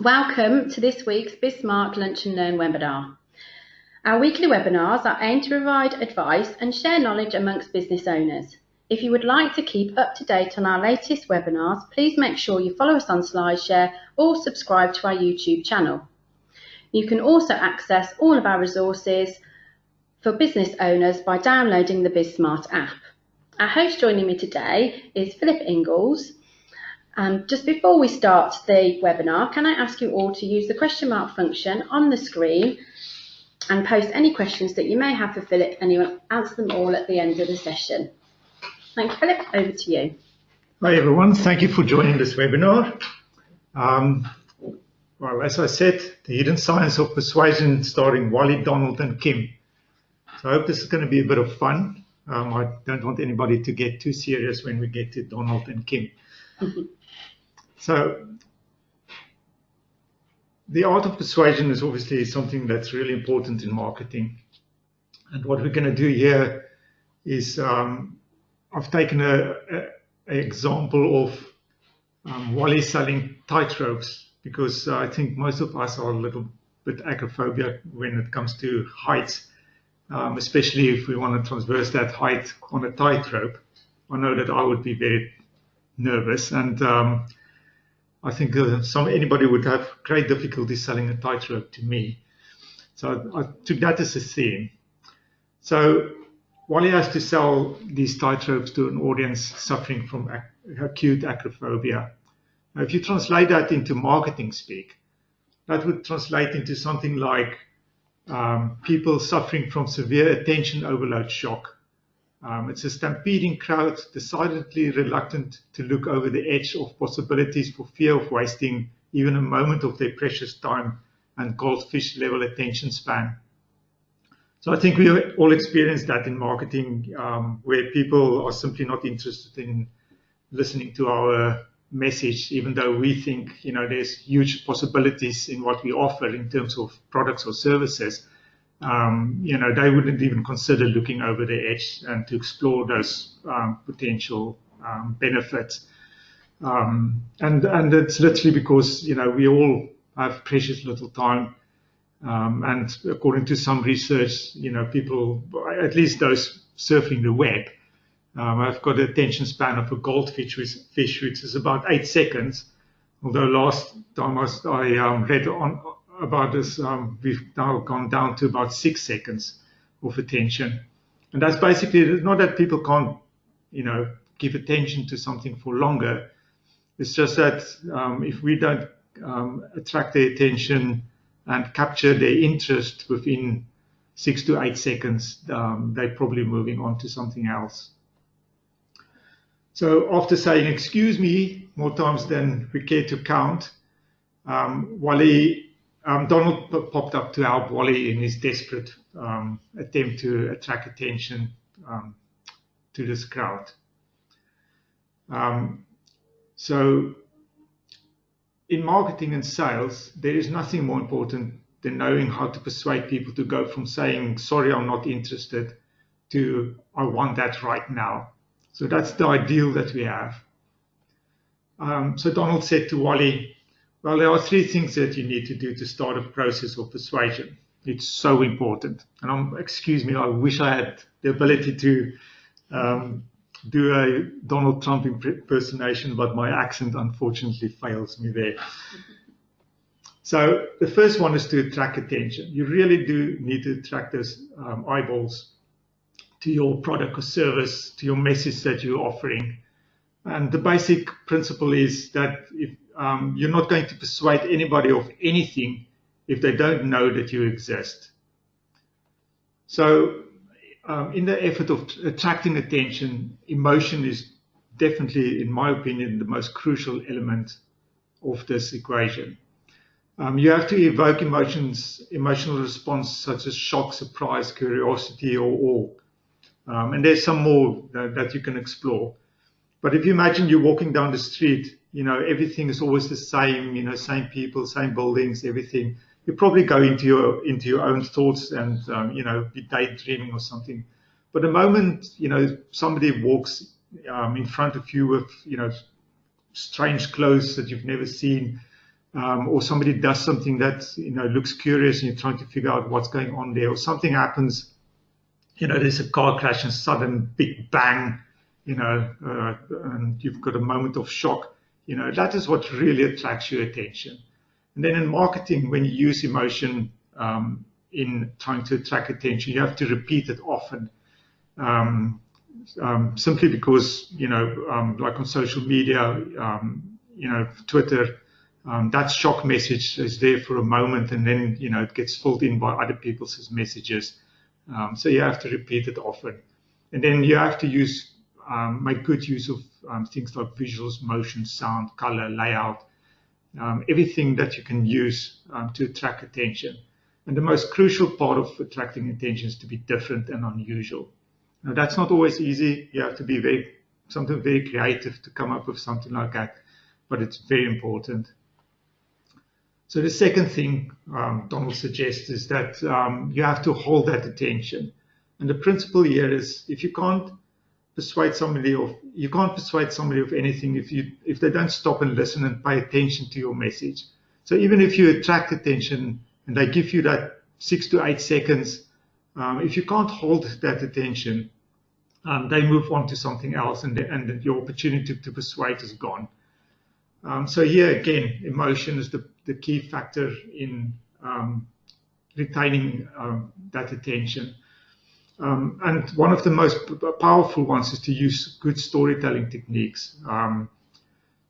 Welcome to this week's BizSmart Lunch and Learn webinar. Our weekly webinars are aimed to provide advice and share knowledge amongst business owners. If you would like to keep up to date on our latest webinars, please make sure you follow us on SlideShare or subscribe to our YouTube channel. You can also access all of our resources for business owners by downloading the BizSmart app. Our host joining me today is Philip Ingalls. Just before we start the webinar, can I ask you all to use the question mark function on the screen and post any questions that you may have for Philip, and he will answer them all at the end of the session. Thank you, Philip. Over to you. Hi, everyone. Thank you for joining this webinar. Well, as I said, the hidden science of persuasion starring Wally Donnell and Kim. So I hope this is going to be a bit of fun. I don't want anybody to get too serious when we get to Donald and Kim. So the art of persuasion is obviously something that's really important in marketing. And what we're going to do here is I've taken an example of Wally selling tightropes, because I think most of us are a little bit acrophobic when it comes to heights, especially if we want to traverse that height on a tightrope. I know that I would be very nervous, and I think anybody would have great difficulty selling a tightrope to me. So I took that as a theme. So Wally has to sell these tightropes to an audience suffering from acute acrophobia. Now, if you translate that into marketing speak, that would translate into something like people suffering from severe attention overload shock. It's a stampeding crowd, decidedly reluctant to look over the edge of possibilities for fear of wasting even a moment of their precious time and goldfish level attention span. So I think we all experience that in marketing, where people are simply not interested in listening to our message, even though we think, there's huge possibilities in what we offer in terms of products or services. They wouldn't even consider looking over the edge and to explore those potential benefits. And it's literally because, we all have precious little time. And according to some research, people, at least those surfing the web, have got an attention span of a goldfish, which is about 8 seconds. Although last time I read about this, we've now gone down to about 6 seconds of attention. And that's basically not that people can't, give attention to something for longer. It's just that if we don't attract their attention and capture their interest within 6 to 8 seconds, they're probably moving on to something else. So after saying, excuse me, more times than we care to count, Donald popped up to help Wally in his desperate attempt to attract attention to this crowd. So in marketing and sales, there is nothing more important than knowing how to persuade people to go from saying, sorry, I'm not interested, to I want that right now. So that's the ideal that we have. So Donald said to Wally, well, there are 3 things that you need to do to start a process of persuasion. It's so important. And excuse me, I wish I had the ability to do a Donald Trump impersonation, but my accent unfortunately fails me there. So the first one is to attract attention. You really do need to attract those eyeballs to your product or service, to your message that you're offering. And the basic principle is that if you're not going to persuade anybody of anything if they don't know that you exist. So in the effort of attracting attention, emotion is definitely, in my opinion, the most crucial element of this equation. You have to evoke emotional response such as shock, surprise, curiosity, or awe. And there's some more that you can explore. But if you imagine you're walking down the street, everything is always the same, same people, same buildings, everything. You probably go into your own thoughts and, be daydreaming or something. But the moment, somebody walks in front of you with, strange clothes that you've never seen, or somebody does something that looks curious, and you're trying to figure out what's going on there, or something happens. There's a car crash and sudden big bang, and you've got a moment of shock. That is what really attracts your attention. And then in marketing, when you use emotion in trying to attract attention, you have to repeat it often. Simply because, like on social media, Twitter, that shock message is there for a moment, and then, it gets filled in by other people's messages. So you have to repeat it often. And then you have to make good use of things like visuals, motion, sound, color, layout, everything that you can use to attract attention. And the most crucial part of attracting attention is to be different and unusual. Now, that's not always easy. You have to be very creative to come up with something like that, but it's very important. So the second thing Donald suggests is that you have to hold that attention. And the principle here is, if you can't persuade somebody of anything if they don't stop and listen and pay attention to your message. So even if you attract attention and they give you that 6 to 8 seconds, if you can't hold that attention, they move on to something else, and your opportunity to persuade is gone. So here again, emotion is the key factor in retaining that attention. And one of the most powerful ones is to use good storytelling techniques.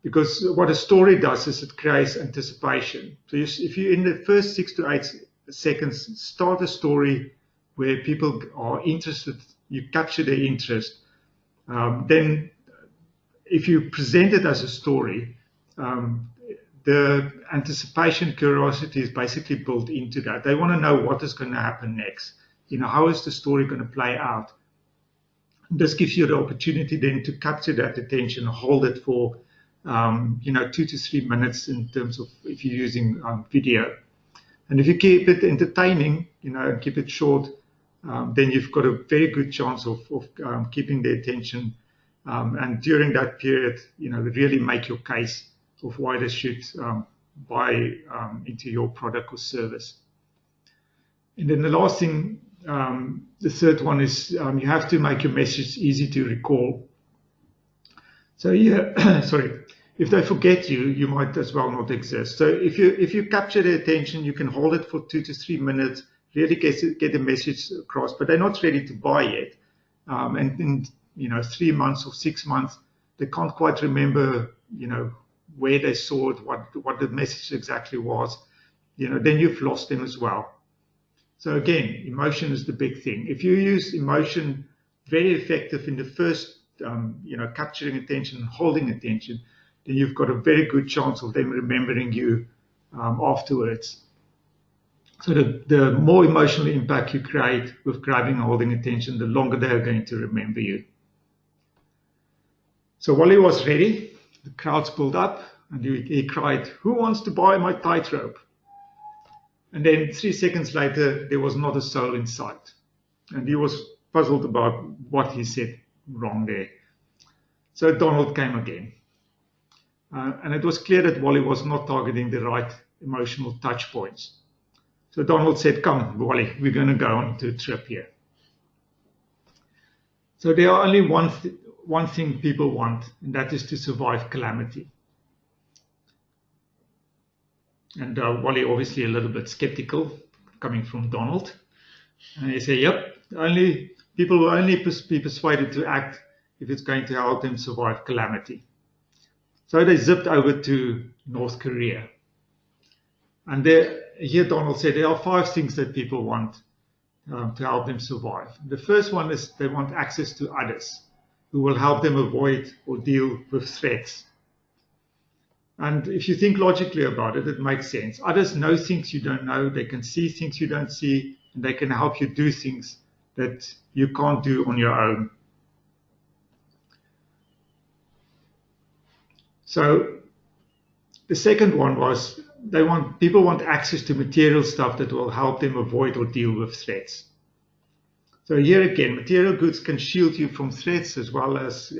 Because what a story does is it creates anticipation. So if you, in the first 6 to 8 seconds, start a story where people are interested, you capture their interest, then if you present it as a story, the anticipation, curiosity is basically built into that. They want to know what is going to happen next. How is the story going to play out? This gives you the opportunity then to capture that attention, hold it for 2 to 3 minutes in terms of if you're using video. And if you keep it entertaining, and keep it short, then you've got a very good chance of keeping their attention. And during that period, really make your case of why they should buy into your product or service. And then the last thing, the third one is you have to make your message easy to recall. So if they forget you might as well not exist. So if you capture their attention, you can hold it for 2 to 3 minutes, really get the message across, but they're not ready to buy yet. And in 3 months or 6 months, they can't quite remember, where they saw it, what the message exactly was, then you've lost them as well. So again, emotion is the big thing. If you use emotion very effective in the first, capturing attention and holding attention, then you've got a very good chance of them remembering you afterwards. So the more emotional impact you create with grabbing and holding attention, the longer they are going to remember you. So Wally was ready. The crowds pulled up, and he cried, "Who wants to buy my tightrope?" And then 3 seconds later, there was not a soul in sight. And he was puzzled about what he said wrong there. So Donald came again. And it was clear that Wally was not targeting the right emotional touch points. So Donald said, "Come, Wally, we're going to go on to a trip here." So there are only one thing people want, and that is to survive calamity. And Wally obviously a little bit skeptical, coming from Donald. And he said, "Yep, people will only be persuaded to act if it's going to help them survive calamity." So they zipped over to North Korea. And here Donald said there are 5 things that people want to help them survive. The first one is they want access to others who will help them avoid or deal with threats. And if you think logically about it, it makes sense. Others know things you don't know. They can see things you don't see, and they can help you do things that you can't do on your own. So the second one was people want access to material stuff that will help them avoid or deal with threats. So here again, material goods can shield you from threats as well as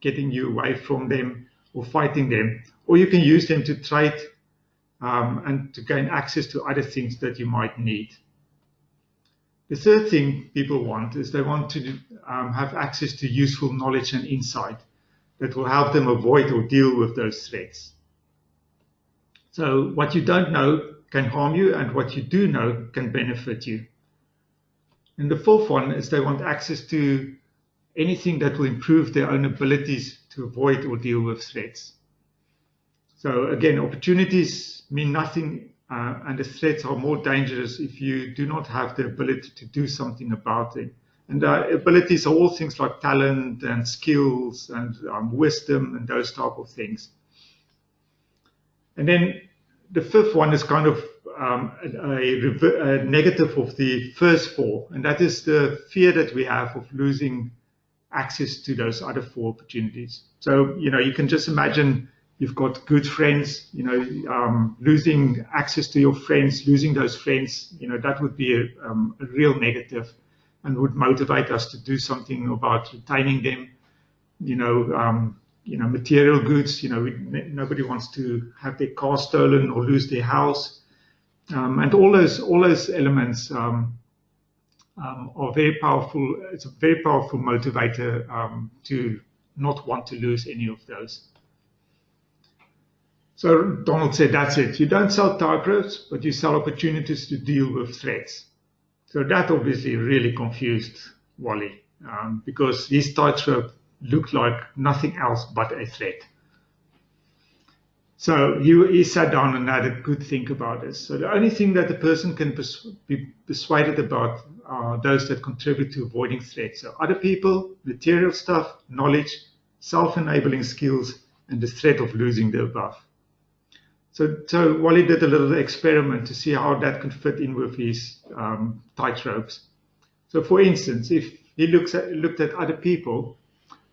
getting you away from them or fighting them. Or you can use them to trade and to gain access to other things that you might need. The third thing people want is they want to have access to useful knowledge and insight that will help them avoid or deal with those threats. So what you don't know can harm you, and what you do know can benefit you. And the fourth one is they want access to anything that will improve their own abilities to avoid or deal with threats. So again, opportunities mean nothing, and the threats are more dangerous if you do not have the ability to do something about it. And abilities are all things like talent and skills and wisdom and those type of things. And then the fifth one is kind of a negative of the first four, and that is the fear that we have of losing access to those other four opportunities. So, you can just imagine you've got good friends, losing access to your friends, losing those friends, that would be a real negative and would motivate us to do something about retaining them. Material goods, nobody wants to have their car stolen or lose their house. And all those elements are very powerful. It's a very powerful motivator to not want to lose any of those. So Donald said, that's it. You don't sell tightropes, but you sell opportunities to deal with threats. So that obviously really confused Wally, because his tightrope looked like nothing else but a threat. So he sat down and had a good think about this. So the only thing that the person can be persuaded about are those that contribute to avoiding threats. So other people, material stuff, knowledge, self-enabling skills, and the threat of losing the above. So Wally did a little experiment to see how that could fit in with his tightropes. So for instance, if he looked at other people,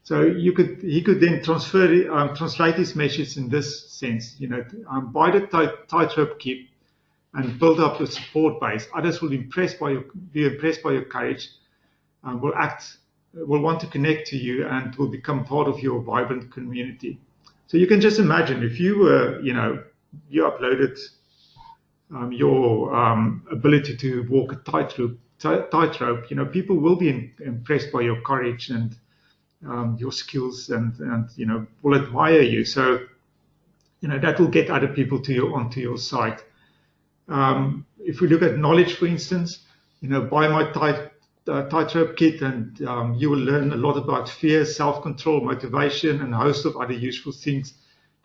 so he could then translate his message in this sense, buy the tightrope keep and build up a support base. Others will be impressed by your courage, and will want to connect to you and will become part of your vibrant community. So you can just imagine if you were, you uploaded your ability to walk a tightrope, people will be impressed by your courage and your skills and will admire you. So, that will get other people onto your site. If we look at knowledge, for instance, buy my tightrope kit and you will learn a lot about fear, self-control, motivation, and a host of other useful things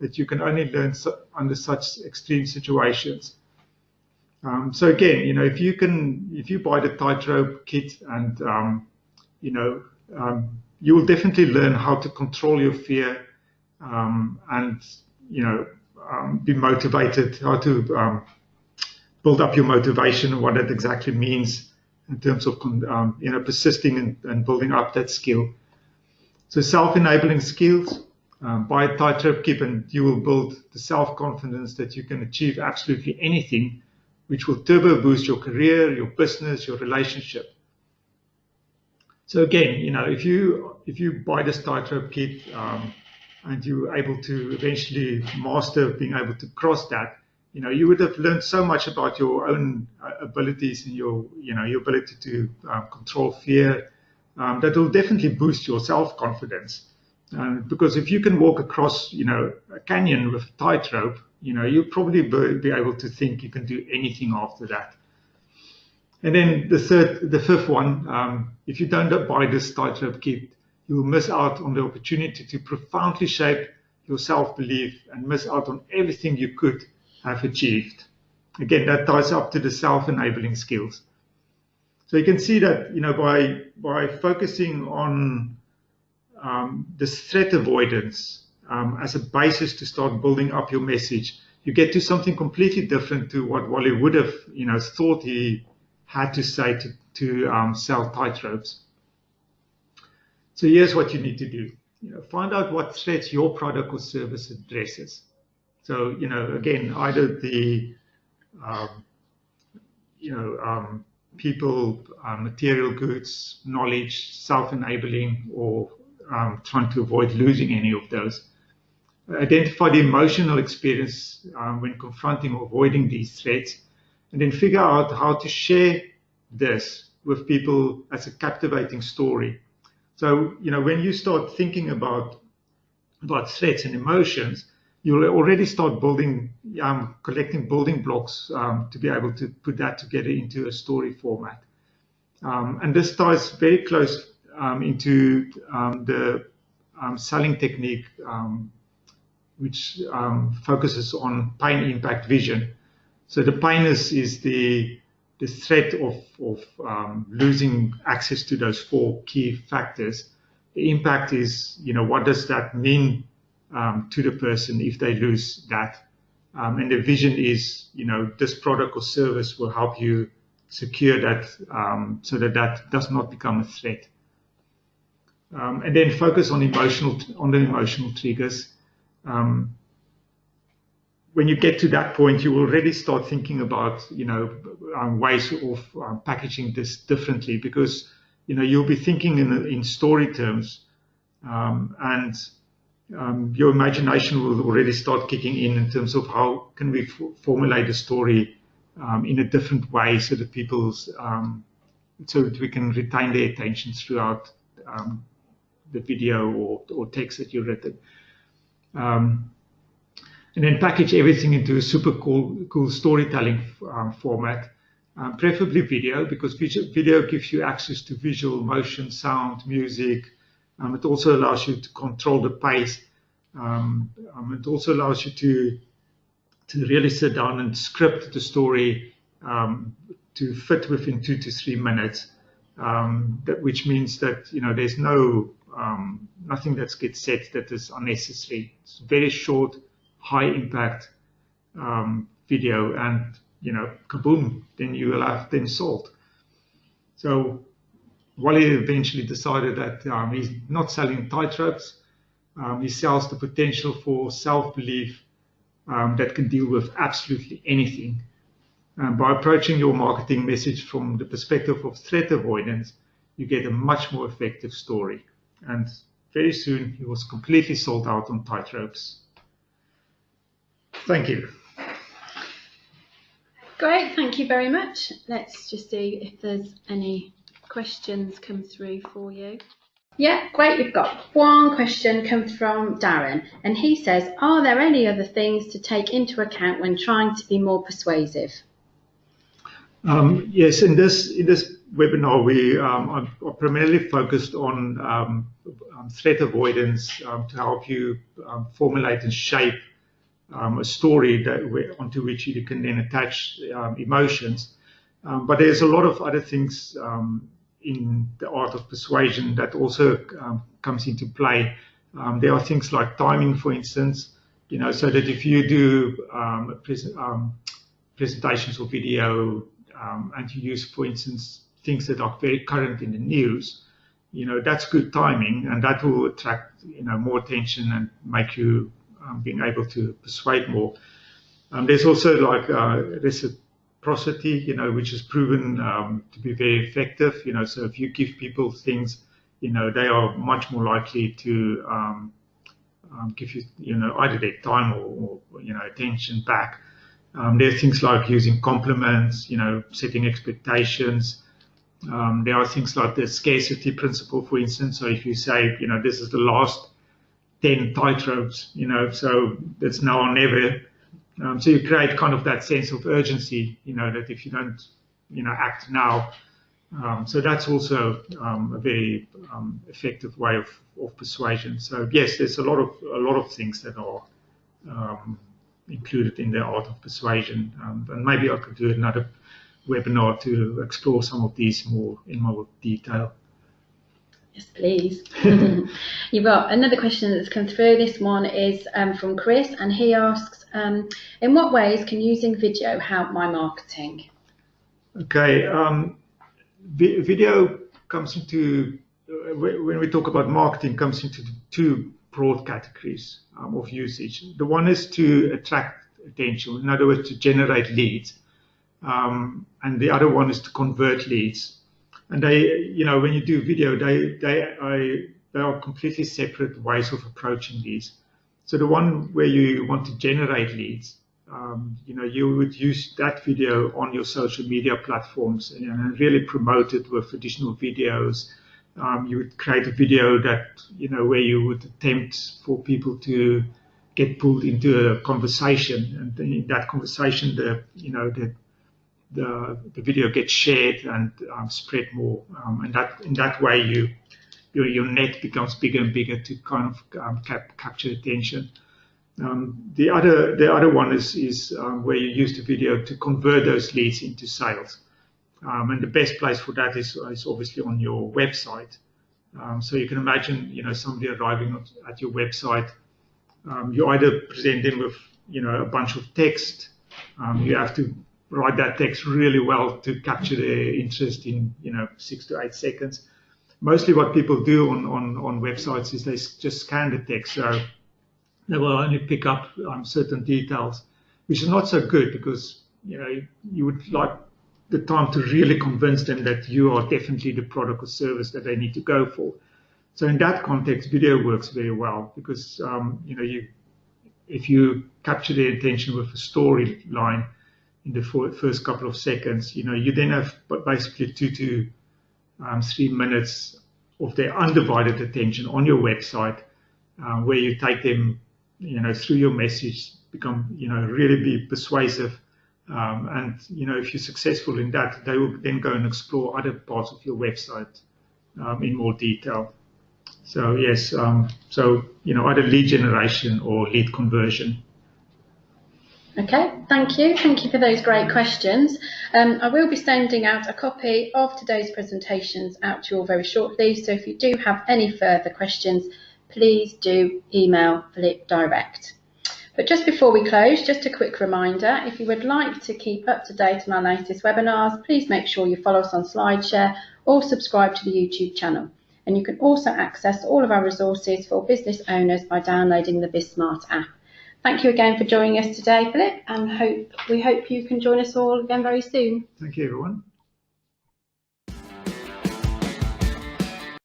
that you can only learn under such extreme situations. So again, if you buy the tightrope kit and you will definitely learn how to control your fear and be motivated, how to build up your motivation and what that exactly means in terms of persisting and building up that skill. So self-enabling skills. Buy a tightrope kit and you will build the self-confidence that you can achieve absolutely anything, which will turbo boost your career, your business, your relationship. So again, if you buy this tightrope kit and you're able to eventually master being able to cross that, you would have learned so much about your own abilities and your ability to control fear. That will definitely boost your self-confidence. Because if you can walk across, a canyon with a tightrope, you'll probably be able to think you can do anything after that. And then the fifth one, if you don't buy this tightrope kit, you will miss out on the opportunity to profoundly shape your self-belief and miss out on everything you could have achieved. Again, that ties up to the self-enabling skills. So you can see that, by focusing on this threat avoidance as a basis to start building up your message, you get to something completely different to what Wally would have, thought he had to say to sell tightropes. So here's what you need to do. Find out what threats your product or service addresses. So, again, either the people, material goods, knowledge, self-enabling, or trying to avoid losing any of those. identify the emotional experience when confronting or avoiding these threats, and then figure out how to share this with people as a captivating story. So, when you start thinking about threats and emotions, you'll already start collecting building blocks to be able to put that together into a story format. And this ties very close into the selling technique, which focuses on pain impact vision. So the pain is the threat of losing access to those 4 key factors. The impact is, what does that mean to the person if they lose that? And the vision is, this product or service will help you secure that so that does not become a threat. And then focus on the emotional triggers. When you get to that point, you will already start thinking about, ways of packaging this differently, because, you'll be thinking in story terms, and your imagination will already start kicking in terms of how can we formulate a story in a different way so that so that we can retain their attention throughout the video or text that you've written. And then package everything into a super cool storytelling format, preferably video, because video gives you access to visual, motion, sound, music. It also allows you to control the pace. It also allows you to really sit down and script the story to fit within 2 to 3 minutes, which means that there's nothing that gets said that is unnecessary. It's very short, high impact video, and kaboom, then you will have them sold. So Wally eventually decided that he's not selling tightropes. He sells the potential for self-belief that can deal with absolutely anything. By approaching your marketing message from the perspective of threat avoidance, you get a much more effective story. And very soon he was completely sold out on tightropes. Thank you. Great, thank you very much. Let's just see if there's any questions come through for you. Yeah, great. We've got one question comes from Darren, and he says, are there any other things to take into account when trying to be more persuasive? Yes, in this webinar, we are primarily focused on threat avoidance to help you formulate and shape a story onto which you can then attach emotions. But there's a lot of other things in the art of persuasion that also comes into play. There are things like timing, for instance, so that if you do presentations or video and you use, for instance, things that are very current in the news, that's good timing, and that will attract more attention and make you being able to persuade more. There's also like reciprocity, which is proven to be very effective. So if you give people things, they are much more likely to give you, either their time or attention back. There are things like using compliments, setting expectations. There are things like the scarcity principle, for instance. So if you say, this is the last 10 tightropes, so it's now or never. So you create kind of that sense of urgency, that if you don't, act now. So that's also a very effective way of persuasion. So yes, there's a lot of things that are included in the art of persuasion, and maybe I could do another webinar to explore some of these in more detail. Yes, please. You've got another question that's come through. This one is from Chris, and he asks, in what ways can using video help my marketing? Okay, video comes into, when we talk about marketing, comes into 2 broad categories of usage. The one is to attract attention, in other words, to generate leads, and the other one is to convert leads. And they, when you do video, they are completely separate ways of approaching these. So the one where you want to generate leads, you would use that video on your social media platforms and really promote it with additional videos. You would create a video that, where you would attempt for people to get pulled into a conversation, and in that conversation, the video gets shared and spread more, and that in that way your net becomes bigger and bigger to kind of capture attention. The other one is where you use the video to convert those leads into sales, and the best place for that is obviously on your website. So you can imagine somebody arriving at your website. You either present them with a bunch of text. You have to write that text really well to capture their interest in 6 to 8 seconds. Mostly what people do on websites is they just scan the text, so they will only pick up certain details, which is not so good, because you would like the time to really convince them that you are definitely the product or service that they need to go for. So in that context, video works very well, because if you capture their attention with a storyline in the first couple of seconds, you then have basically 2 to 3 minutes of their undivided attention on your website, where you take them through your message, become really be persuasive, and if you're successful in that, they will then go and explore other parts of your website in more detail. So yes, either lead generation or lead conversion. Okay, thank you. Thank you for those great questions. I will be sending out a copy of today's presentations out to you all very shortly. So if you do have any further questions, please do email Philip direct. But just before we close, just a quick reminder, if you would like to keep up to date on our latest webinars, please make sure you follow us on SlideShare or subscribe to the YouTube channel. And you can also access all of our resources for business owners by downloading the BizSmart app. Thank you again for joining us today, Philip, and we hope you can join us all again very soon. Thank you, everyone.